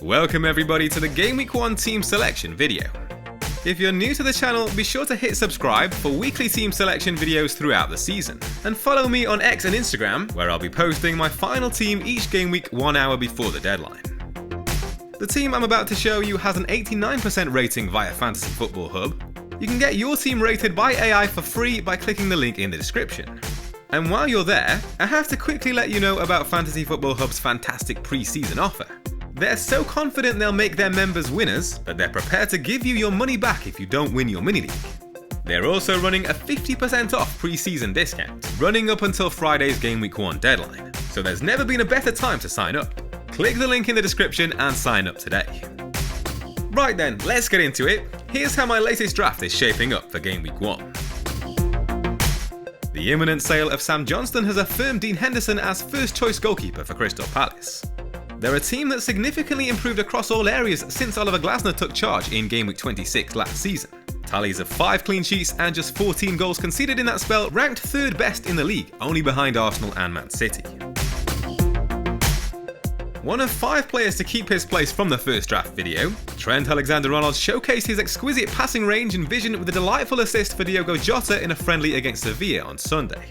Welcome everybody to the Game Week 1 team selection video. If you're new to the channel, be sure to hit subscribe for weekly team selection videos throughout the season. And follow me on X and Instagram, where I'll be posting my final team each game week 1 hour before the deadline. The team I'm about to show you has an 89% rating via Fantasy Football Hub. You can get your team rated by AI for free by clicking the link in the description. And while you're there, I have to quickly let you know about Fantasy Football Hub's fantastic pre-season offer. They're so confident they'll make their members winners that they're prepared to give you your money back if you don't win your mini league. They're also running a 50% off pre-season discount, running up until Friday's Game Week 1 deadline, so there's never been a better time to sign up. Click the link in the description and sign up today. Right then, let's get into it. Here's how my latest draft is shaping up for Game Week 1. The imminent sale of Sam Johnston has affirmed Dean Henderson as first choice goalkeeper for Crystal Palace. They're a team that significantly improved across all areas since Oliver Glasner took charge in Game Week 26 last season. Tallies of 5 clean sheets and just 14 goals conceded in that spell ranked 3rd best in the league, only behind Arsenal and Man City. One of 5 players to keep his place from the first draft video, Trent Alexander-Arnold showcased his exquisite passing range and vision with a delightful assist for Diogo Jota in a friendly against Sevilla on Sunday.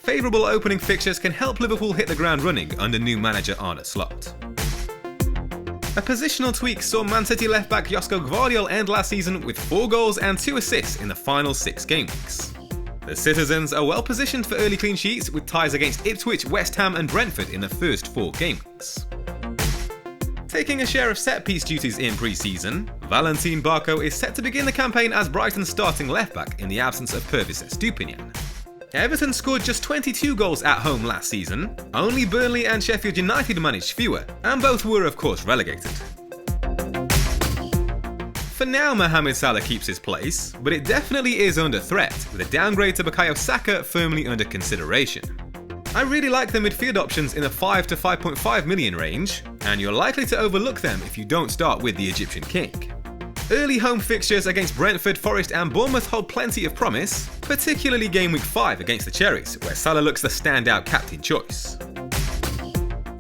Favourable opening fixtures can help Liverpool hit the ground running under new manager Arne Slot. A positional tweak saw Man City left-back Josko Gvardiol end last season with 4 goals and 2 assists in the final 6 game weeks. The Citizens are well positioned for early clean sheets with ties against Ipswich, West Ham and Brentford in the first 4 game weeks. Taking a share of set-piece duties in pre-season, Valentin Barco is set to begin the campaign as Brighton's starting left-back in the absence of Pervis Estupiñán. Everton scored just 22 goals at home last season, only Burnley and Sheffield United managed fewer, and both were of course relegated. For now, Mohamed Salah keeps his place, but it definitely is under threat, with a downgrade to Bukayo Saka firmly under consideration. I really like the midfield options in the 5 to 5.5 million range, and you're likely to overlook them if you don't start with the Egyptian king. Early home fixtures against Brentford, Forest and Bournemouth hold plenty of promise, particularly Game Week 5 against the Cherries, where Salah looks the standout captain choice.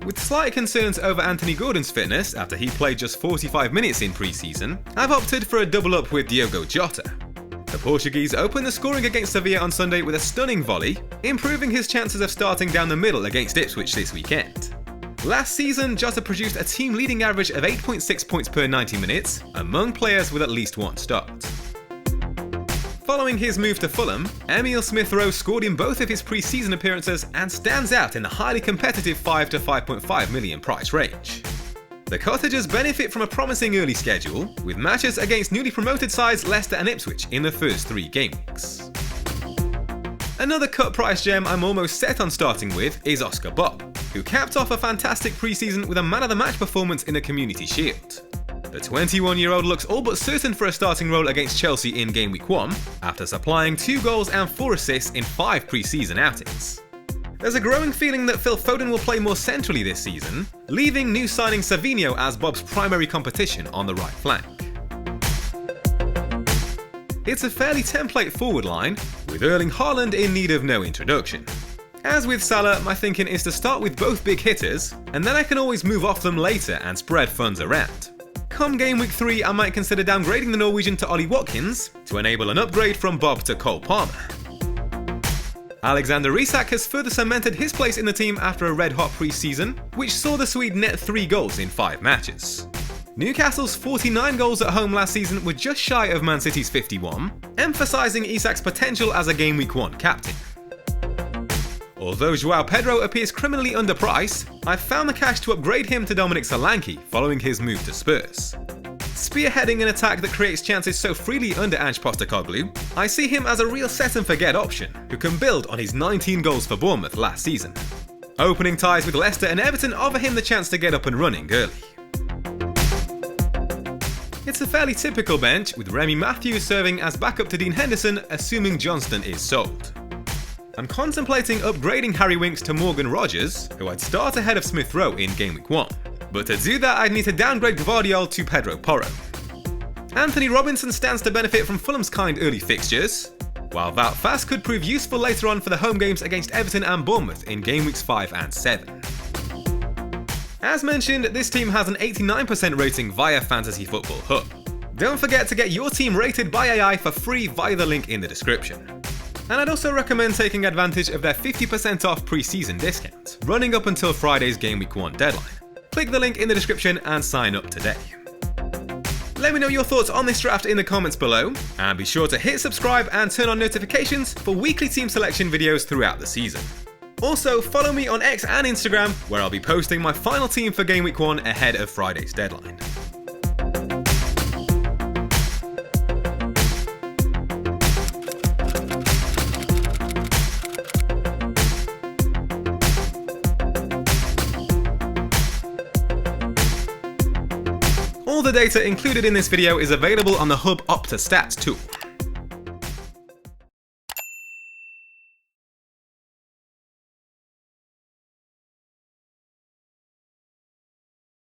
With slight concerns over Anthony Gordon's fitness after he played just 45 minutes in pre-season, I've opted for a double up with Diogo Jota. The Portuguese opened the scoring against Sevilla on Sunday with a stunning volley, improving his chances of starting down the middle against Ipswich this weekend. Last season, Jota produced a team-leading average of 8.6 points per 90 minutes, among players with at least 1 start. Following his move to Fulham, Emile Smith-Rowe scored in both of his pre-season appearances and stands out in the highly competitive 5 to 5.5 million price range. The Cottagers benefit from a promising early schedule, with matches against newly promoted sides Leicester and Ipswich in the first 3 game weeks. Another cut price gem I'm almost set on starting with is Oscar Bob, who capped off a fantastic pre-season with a man-of-the-match performance in the Community Shield. The 21-year-old looks all but certain for a starting role against Chelsea in Game Week 1, after supplying 2 goals and 4 assists in 5 pre-season outings. There's a growing feeling that Phil Foden will play more centrally this season, leaving new signing Savinho as Bob's primary competition on the right flank. It's a fairly template forward line, with Erling Haaland in need of no introduction. As with Salah, my thinking is to start with both big hitters, and then I can always move off them later and spread funds around. Come Game Week 3, I might consider downgrading the Norwegian to Ollie Watkins to enable an upgrade from Bob to Cole Palmer. Alexander Isak has further cemented his place in the team after a red-hot pre-season, which saw the Swede net 3 goals in 5 matches. Newcastle's 49 goals at home last season were just shy of Man City's 51, emphasising Isak's potential as a Game Week 1 captain. Although João Pedro appears criminally underpriced, I've found the cash to upgrade him to Dominic Solanke following his move to Spurs. Spearheading an attack that creates chances so freely under Ange Postecoglou, I see him as a real set-and-forget option, who can build on his 19 goals for Bournemouth last season. Opening ties with Leicester and Everton offer him the chance to get up and running early. It's a fairly typical bench, with Remy Matthews serving as backup to Dean Henderson, assuming Johnston is sold. I'm contemplating upgrading Harry Winks to Morgan Rogers, who I'd start ahead of Smith-Rowe in Game Week 1. But to do that, I'd need to downgrade Gvardiol to Pedro Porro. Anthony Robinson stands to benefit from Fulham's kind early fixtures, while Wout Faes could prove useful later on for the home games against Everton and Bournemouth in Game Weeks 5 and 7. As mentioned, this team has an 89% rating via Fantasy Football Hub. Don't forget to get your team rated by AI for free via the link in the description. And I'd also recommend taking advantage of their 50% off pre-season discount, running up until Friday's Gameweek 1 deadline. Click the link in the description and sign up today. Let me know your thoughts on this draft in the comments below, and be sure to hit subscribe and turn on notifications for weekly team selection videos throughout the season. Also, follow me on X and Instagram, where I'll be posting my final team for Game Week 1 ahead of Friday's deadline. All the data included in this video is available on the Hub Opta Stats tool.